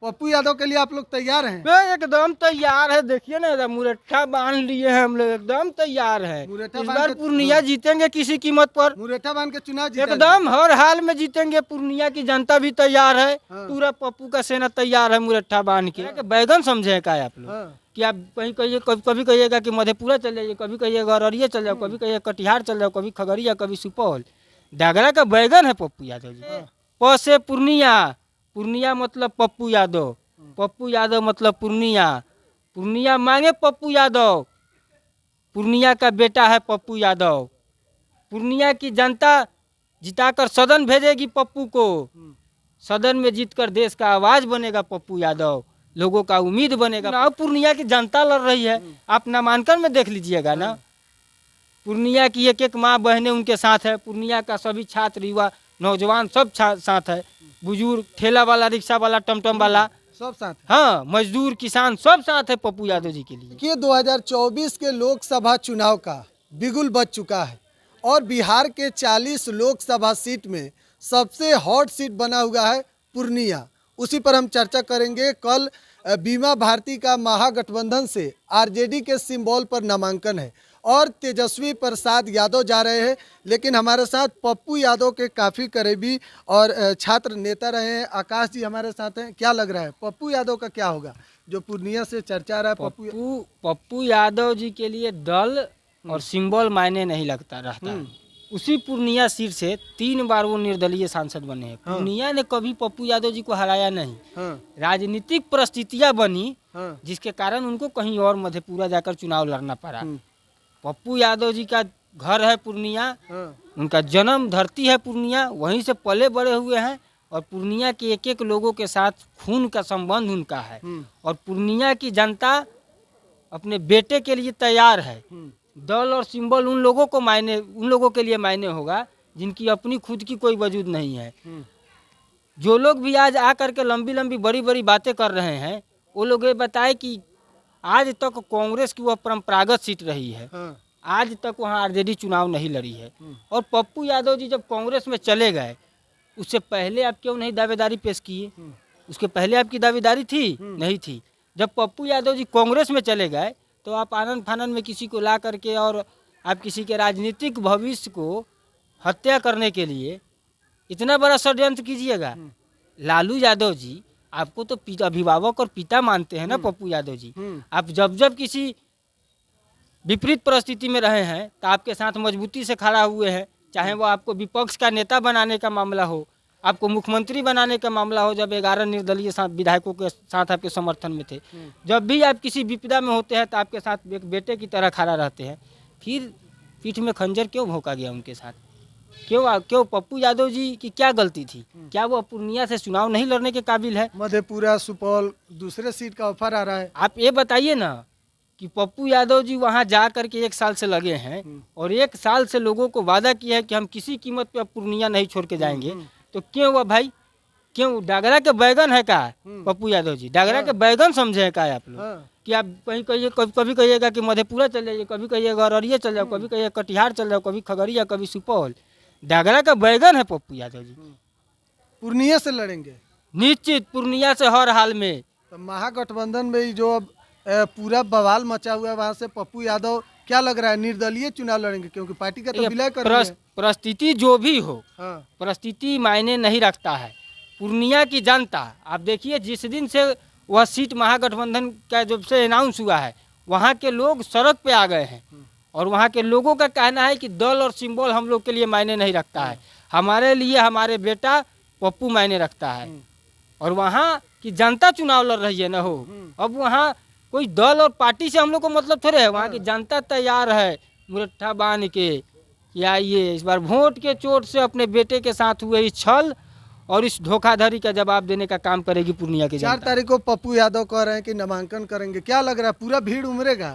पप्पू यादव के लिए आप लोग तैयार हैं? मैं एकदम तैयार है। देखिए ना, मुरेठा बांध लिए हैं हम लोग, एकदम तैयार है। मुरेठा इस बांध बार के- पूर्णिया जीतेंगे किसी कीमत पर। मुरेठा बांध के चुनाव जीता एकदम हर हाल में जीतेंगे। पूर्णिया की जनता भी तैयार है। हाँ। पूरा पप्पू का सेना तैयार है मुरेठा बांध के। बैगन समझे का है आप लोग हाँ। कि आप कहीं कहिए, कभी कहिएगा कि मधेपुरा चल जाइए, कभी कहिएगा अररिया चल जाओ, कभी कहिए कटिहार चल जाओ, कभी खगड़िया, कभी सुपौल। डगरा का बैगन है पप्पू यादव जी। प से पूर्णिया, पूर्णिया मतलब पप्पू यादव, पप्पू यादव मतलब पूर्णिया, पूर्णिया मांगे पप्पू यादव। पूर्णिया का बेटा है पप्पू यादव। पूर्णिया की जनता जिताकर सदन भेजेगी पप्पू को। सदन में जीतकर देश का आवाज बनेगा पप्पू यादव, लोगों का उम्मीद बनेगा। चुनाव पूर्णिया की जनता लड़ रही है, आप नामांकन में देख लीजिएगा ना। पूर्णिया की एक एक माँ बहनें उनके साथ है। पूर्णिया का सभी छात्र, युवा, नौजवान सब साथ है। बुजुर्ग, ठेला वाला, रिक्शा वाला, टमटम वाला, सब साथ हैं। हाँ, मजदूर, किसान सब साथ है पप्पू यादव जी के लिए। कि 2024 के लोकसभा चुनाव का बिगुल बज चुका है और बिहार के 40 लोकसभा सीट में सबसे हॉट सीट बना हुआ है पूर्णिया। उसी पर हम चर्चा करेंगे। कल बीमा भारती का महागठबंधन से आरजेडी के सिंबल पर नामांकन है और तेजस्वी प्रसाद यादव जा रहे हैं, लेकिन हमारे साथ पप्पू यादव के काफ़ी करीबी और छात्र नेता रहे हैं आकाश जी हमारे साथ हैं। क्या लग रहा है पप्पू यादव का क्या होगा, जो पूर्णिया से चर्चा रहा है? पप्पू यादव जी के लिए दल और सिंबल मायने नहीं लगता रहता है। उसी पूर्णिया सीट से 3 बार वो निर्दलीय सांसद बने हैं। पूर्णिया ने कभी पप्पू यादव जी को हराया नहीं। राजनीतिक परिस्थितियां बनी जिसके कारण उनको कहीं और मधेपुरा जाकर चुनाव लड़ना पड़ा। पप्पू यादव जी का घर है पूर्णिया, उनका जन्म धरती है पूर्णिया, वहीं से पले बड़े हुए हैं और पूर्णिया के एक एक लोगों के साथ खून का संबंध उनका है। और पूर्णिया की जनता अपने बेटे के लिए तैयार है। दल और सिंबल उन लोगों के लिए मायने होगा जिनकी अपनी खुद की कोई वजूद नहीं है। जो लोग भी आज आकर के लंबी लंबी बड़ी बड़ी बातें कर रहे हैं, वो लोग ये बताए कि आज तक कांग्रेस की वह परंपरागत सीट रही है। आज तक वहाँ आरजेडी चुनाव नहीं लड़ी है। और पप्पू यादव जी जब कांग्रेस में चले गए, उससे पहले आप क्यों नहीं दावेदारी पेश किए? उसके पहले आपकी दावेदारी थी? नहीं थी। जब पप्पू यादव जी कांग्रेस में चले गए तो आप आनंद फानंद में किसी को ला करके और आप किसी के राजनीतिक भविष्य को हत्या करने के लिए इतना बड़ा षड्यंत्र कीजिएगा। लालू यादव जी आपको तो अभिभावक और पिता मानते हैं ना पप्पू यादव जी। आप जब जब किसी विपरीत परिस्थिति में रहे हैं तो आपके साथ मजबूती से खड़ा हुए हैं। चाहे वो आपको विपक्ष का नेता बनाने का मामला हो, आपको मुख्यमंत्री बनाने का मामला हो, जब 11 निर्दलीय विधायकों के साथ आपके समर्थन में थे। जब भी आप किसी विपदा में होते हैं तो आपके साथ एक बेटे की तरह खड़ा रहते हैं। फिर पीठ में खंजर क्यों भोंका गया उनके साथ? क्यों पप्पू यादव जी की क्या गलती थी? क्या वो पूर्णिया से चुनाव नहीं लड़ने के काबिल है? मधेपुरा, सुपौल दूसरे सीट का ऑफर आ रहा है। आप ये बताइए ना कि पप्पू यादव जी वहाँ जा करके 1 साल से लगे हैं और 1 साल से लोगों को वादा किया है कि हम किसी कीमत पे पूर्णिया नहीं छोड़ के जाएंगे। तो क्यों हुआ भाई? क्यों? डगरा के बैगन है का पप्पू यादव जी? डगरा के बैगन समझे का आप लोग कि आप कहीं कहिए, कभी कहिएगा कि मधेपुरा चल जाइए, कभी कहिएगा अररिया चल जाओ, कभी कहिए कटिहार चल जाओ, कभी खगड़िया, कभी सुपौल। डगरा का बैगन है पप्पू यादव जी। पूर्णिया से लड़ेंगे निश्चित, पूर्णिया से हर हाल में। तो महागठबंधन में जो अब पूरा बवाल मचा हुआ है, वहाँ से पप्पू यादव क्या लग रहा है निर्दलीय चुनाव लड़ेंगे? क्योंकि पार्टी का तो विलय कर रही है। परिस्थिति जो भी हो, परिस्थिति मायने नहीं रखता है। पूर्णिया की जनता, आप देखिए जिस दिन से वह सीट महागठबंधन का जब से अनाउंस हुआ है, वहाँ के लोग सड़क पे आ गए हैं। और वहाँ के लोगों का कहना है कि दल और सिंबल हम लोग के लिए मायने नहीं रखता है, हमारे लिए हमारे बेटा पप्पू मायने रखता है। और वहाँ की जनता चुनाव लड़ रही है ना हो। अब वहाँ कोई दल और पार्टी से हम लोग को मतलब थोड़े है। वहाँ की जनता तैयार है मुरट्ठा बांध के कि आइए इस बार वोट के चोट से अपने बेटे के साथ हुए इस छल और इस धोखाधड़ी का जवाब देने का काम करेगी पूर्णिया की जनता। 4 तारीख को पप्पू यादव कह रहे हैं कि नामांकन करेंगे। क्या लग रहा है पूरा भीड़ उमड़ेगा?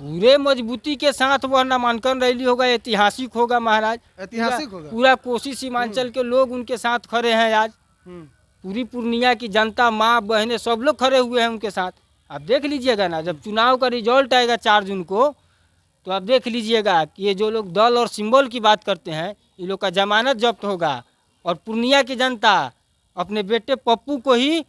पूरे मजबूती के साथ वह नामांकन रैली होगा, ऐतिहासिक होगा महाराज, ऐतिहासिक होगा। पूरा कोसी सीमांचल के लोग उनके साथ खड़े हैं आज। पूरी पूर्णिया की जनता, माँ बहनें सब लोग खड़े हुए हैं उनके साथ। आप देख लीजिएगा ना, जब चुनाव का रिजल्ट आएगा 4 जून को, तो आप देख लीजिएगा कि ये जो लोग दल और सिंबल की बात करते हैं, ये लोग का जमानत जब्त होगा और पूर्णिया की जनता अपने बेटे पप्पू को ही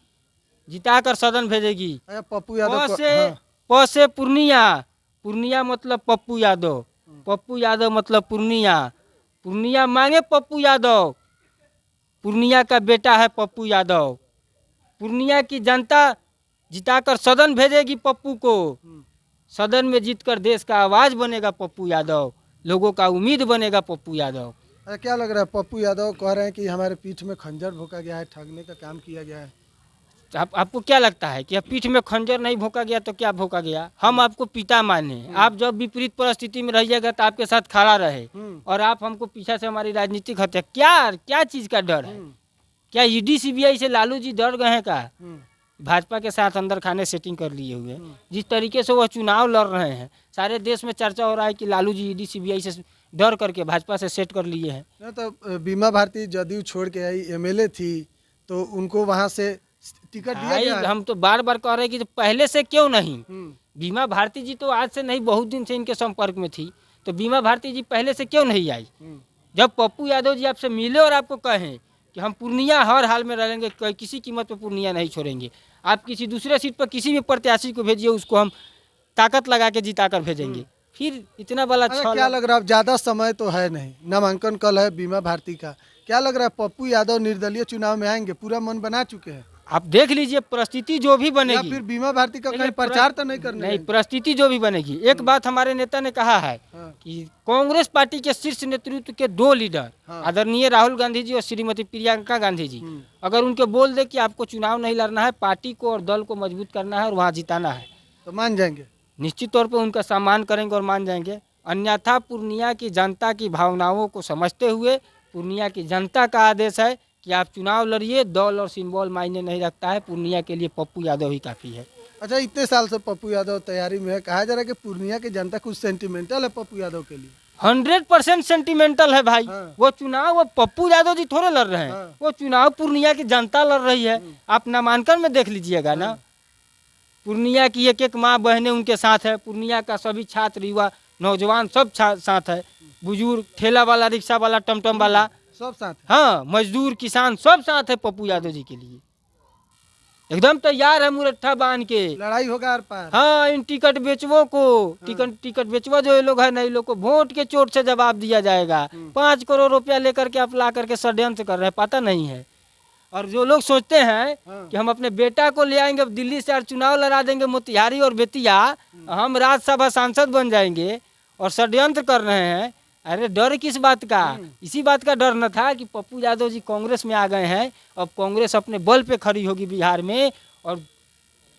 जिताकर सदन भेजेगी। अच्छा, पप्पू यादव प को, से हाँ, प से पूर्णिया, पूर्णिया मतलब पप्पू यादव, पप्पू यादव मतलब पूर्णिया, पूर्णिया मांगे पप्पू यादव, पूर्णिया का बेटा है पप्पू यादव, पूर्णिया की जनता जिताकर सदन भेजेगी पप्पू को, सदन में जीतकर देश का आवाज बनेगा पप्पू यादव, लोगों का उम्मीद बनेगा पप्पू यादव। अच्छा, क्या लग रहा है? पप्पू यादव कह रहे हैं कि हमारे पीठ में खंजर भोंका गया है, ठगने का काम किया गया है। तो आपको क्या लगता है कि अब पीठ में खंजर नहीं भोंका गया तो क्या भोंका गया? हम आपको पिता माने, आप जब विपरीत परिस्थिति में रहिएगा तो आपके साथ खड़ा रहे, और आप हमको पीछे से हमारी राजनीतिक हत्या, क्या क्या चीज़ का डर है? क्या ईडी सीबीआई से लालू जी डर गए हैं का? भाजपा के साथ अंदर खाने सेटिंग कर लिए हुए, जिस तरीके से वह चुनाव लड़ रहे हैं, सारे देश में चर्चा हो रहा है कि लालू जी ईडी सीबीआई से डर करके भाजपा से सेट कर लिए हैं। नहीं तो बीमा भारती जदयू छोड़ के आई, एमएलए थी, तो उनको वहाँ से टिकट दिया भाई गया है। हम तो बार बार कह रहे हैं कि पहले से क्यों नहीं? हम्म, बीमा भारती जी तो आज से नहीं, बहुत दिन से इनके संपर्क में थी, तो बीमा भारती जी पहले से क्यों नहीं आई? जब पप्पू यादव जी आपसे मिले और आपको कहें कि हम पूर्णिया हर हाल में रहेंगे, किसी कीमत पर पूर्णिया नहीं छोड़ेंगे, आप किसी दूसरे सीट पर किसी भी प्रत्याशी को भेजिए, उसको हम ताकत लगा के जिता कर भेजेंगे, फिर इतना बड़ा अच्छा, क्या लग रहा है? अब ज़्यादा समय तो है नहीं, नामांकन कल है बीमा भारती का। क्या लग रहा है, पप्पू यादव निर्दलीय चुनाव में आएंगे? पूरा मन बना चुके हैं? आप देख लीजिए परिस्थिति जो भी या बनेगी, फिर बीमा भारती का देखिए, कहीं प्रचार तो नहीं करने नहीं, जाएंगे? परिस्थिति जो भी बनेगी, एक बात हमारे नेता ने कहा है हाँ, कि कांग्रेस पार्टी के शीर्ष नेतृत्व के दो लीडर, हाँ। आदरणीय राहुल गांधी जी और श्रीमती प्रियंका गांधी जी, अगर उनके बोल दे कि आपको चुनाव नहीं लड़ना है, पार्टी को और दल को मजबूत करना है और वहाँ जिताना है, तो मान जाएंगे। निश्चित तौर पर उनका सम्मान करेंगे और मान जाएंगे। अन्यथा पूर्णिया की जनता की भावनाओं को समझते हुए पूर्णिया की जनता का आदेश है कि आप चुनाव लड़िए, दल और सिंबल मायने नहीं रखता है, पूर्णिया के लिए पप्पू यादव ही काफ़ी है। अच्छा, इतने साल से पप्पू यादव तैयारी में है, कहा जा रहा है कि पूर्णिया की जनता कुछ सेंटिमेंटल है पप्पू यादव के लिए। 100% सेंटिमेंटल है भाई। हाँ। वो चुनाव वो पप्पू यादव जी थोड़े लड़ रहे हैं, हाँ। वो चुनाव पूर्णिया की जनता लड़ रही है। आप नामांकन में देख लीजिएगा ना, पूर्णिया की एक एक माँ बहनें उनके साथ है, पूर्णिया का सभी छात्र युवा नौजवान सब साथ है, बुजुर्ग, ठेला वाला, रिक्शा वाला, टमटम वाला, सब साथ है। हाँ, मजदूर, किसान सब साथ है पप्पू यादव जी के लिए, एकदम तैयार है मुरट्ठा बांध के। लड़ाई होगा आर पार। हाँ, इन टिकट बेचवों को, टिकट बेचवा जो ये लोग है ना, ये लोग को वोट के चोट से जवाब दिया जाएगा। 5 करोड़ रुपया लेकर के आप ला करके षड्यंत्र कर रहे हैं, पता नहीं है। और जो लोग सोचते हैं कि हम अपने बेटा को ले आएंगे, दिल्ली से और चुनाव लड़ा देंगे मोतिहारी और बेतिया, हम राज्यसभा सांसद बन जाएंगे और षड्यंत्र कर रहे हैं, अरे डर किस बात का? इसी बात का डर न था कि पप्पू यादव जी कांग्रेस में आ गए हैं, अब कांग्रेस अपने बल पे खड़ी होगी बिहार में, और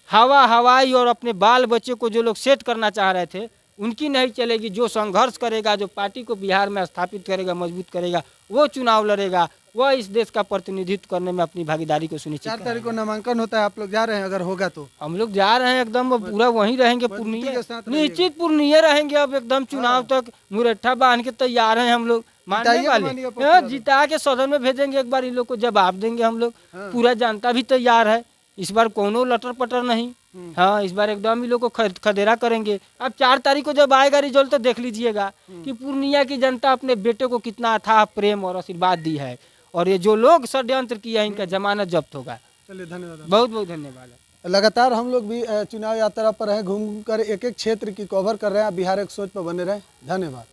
हवाई और अपने बाल बच्चे को जो लोग सेट करना चाह रहे थे उनकी नहीं चलेगी। जो संघर्ष करेगा, जो पार्टी को बिहार में स्थापित करेगा, मजबूत करेगा, वो चुनाव लड़ेगा, वह इस देश का प्रतिनिधित्व करने में अपनी भागीदारी को सुनिश्चित 4 करेगा। तारीख को नामांकन होता है, आप लोग जा रहे हैं? अगर होगा तो हम लोग जा रहे हैं, एकदम पूरा वहीं रहेंगे, मजबूती पूर्णिया के साथ रहिएगा। निश्चित पूर्णिया रहेंगे अब एकदम चुनाव तक, मुरट्ठा बांध के तैयार हैं हम लोग, मानने जिताइए वाले। मानिए पप्पू हाँ, यादव। जिता के सदन में भेजेंगे, एक बार इन लोग को जवाब देंगे हम लोग। पूरा जनता भी तैयार है, इस बार कोनो लटर पटर नहीं। हाँ, इस बार एकदम ही लोग को खदेरा करेंगे। अब 4 तारीख को जब आएगा रिजल्ट तो देख लीजिएगा कि पूर्णिया की जनता अपने बेटे को कितना अथाह प्रेम और आशीर्वाद दी है, और ये जो लोग षड्यंत्र किया इनका जमानत जब्त होगा। चलिए, धन्यवाद। बहुत बहुत धन्यवाद। लगातार हम लोग भी चुनाव यात्रा पर हैं, घूम कर एक एक क्षेत्र की कवर कर रहे हैं। बिहार एक सोच पर बने रहें। धन्यवाद।